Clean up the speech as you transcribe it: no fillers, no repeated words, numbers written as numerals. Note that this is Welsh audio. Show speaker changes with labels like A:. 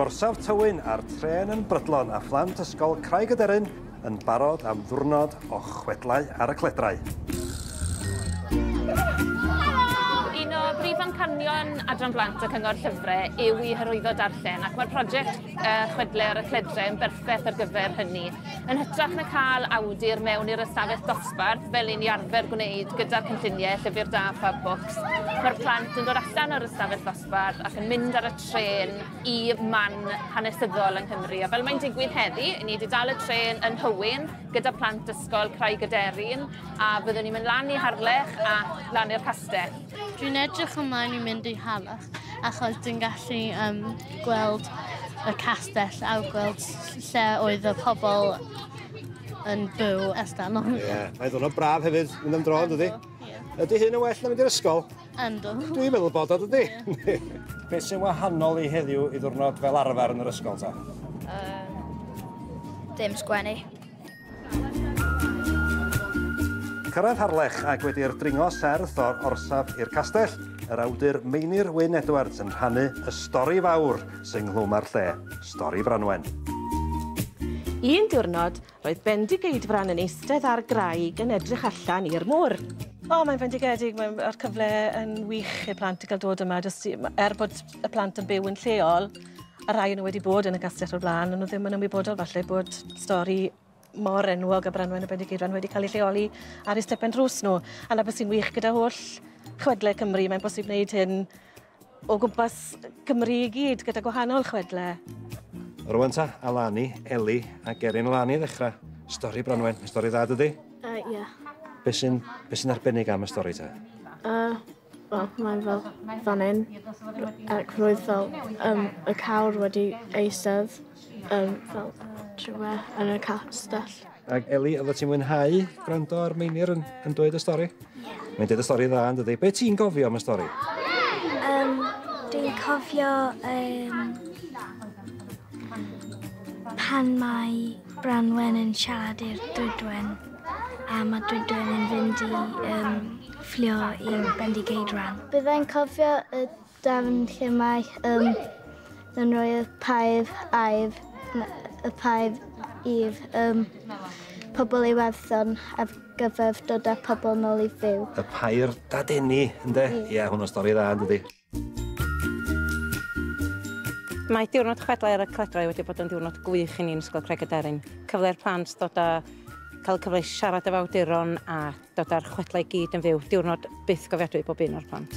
A: Gorsaf tywyn ar tren yn brydlon a phlant ysgol CraigyDeryn yn barod am ddiwrnod o chwedlau ar y Cledrau.
B: Un o brif amcanion adran blant y Cyngor Llyfrau yw i hyrwyddo darllen, ac mae'r prosiect Chwedlau ar y Cledrau yn berffaith ar gyfer hynny. Yn hytrach na cael awdur mewn i'r ystafell dosbarth fel un i arfer gwneud gyda'r cynlluniau Llyfr Da Phab Books, mae'r plant yn dod allan o'r ystafell dosbarth ac yn mynd ar y tren i man hanesyddol yng Nghymru. A fel mae'n digwydd heddi, ni wedi dal y tren yn Hywyn gyda plant ysgol CraigyDeryn, a byddwn ni'n mynd lan i Harlech a lan i'r castell.
C: Dwi'n edrych ymlaen i mynd i Harlech, achos dwi'n gallu gweld y castell a gweld lle oedd y pobl yn byw estan.
A: Ie, mae ddwrnod braf hefyd, mynd am dro, dydy? Ydy hyn yn well na mynd i'r ysgol?
C: Yndw.
A: Dwi'n meddwl bod o, dydy? Beth sy'n wahanol i heddiw i ddwrnod fel arfer yn yr ysgol, ta?
D: Dim sgwennu.
A: Cyrraedd Harlech ac wedi'r dringo serth o'r orsaf i'r castell, yr awdur Meinir Wyn Edwards yn rhannu y stori fawr sy'n nghlwm ar lle, stori Branwen.
E: Un diwrnod, roedd bendigeidfran yn eistedd ar graig yn edrych allan i'r môr. Mae'n fendigedig, mae'r cyfle yn wych i'r plant i gael dod yma. Bod y plant yn byw yn lleol, a rai nhw wedi bod yn y castell o'r blaen, nhw ddim yn ymwybodol falle bod stori mor enwog y Branwen a bendigeidfran wedi cael ei lleoli ar eu stepen drws nhw. A na beth sy'n wych gyda holl chwedlau Cymru, mae'n bosib wneud hyn o gwmpas Cymru i gyd gyda gwahanol chwedlau.
A: Rwan ta, Alani, Eli a Geryn Alani ddechrau. Stori Branwen, stori dda dydy?
C: Ie.
A: Be sy'n arbennig am y stori ta?
C: Mae'n fel fan hyn, ac roedd fel y cawr wedi eistedd fel trwy yn y castell.
A: Ac Eli, oedd ti'n mwynhau gwrando ar Meinir yn dweud y stori? Ie. Mae'n dweud y stori dda, yn dydy. Be ti'n gofio am y stori?
D: Dwi'n cofio pan mae Branwen yn siarad i'r Dwydwen, a mae Dwydwen yn fynd i fflio i'r bendigeidfran. Byddai'n cofio y darn lle mae yn rhoi y paif i'r pobl i werthon ar gyfer dod â pobl nôl i fyw.
A: Y pair dadeni, ynddo? Ie, hwnnw stori dda, ynddi?
F: Mae diwrnod chwedlau ar y Cledrau wedi bod yn diwrnod gwych i ni'n ysgol CraigyDeryn. Cyfle'r plant dod â cael cyfle i siarad efo awduron a dod â'r chwedlau gyd yn fyw. Diwrnod byth gofiadwy bob un o'r plant.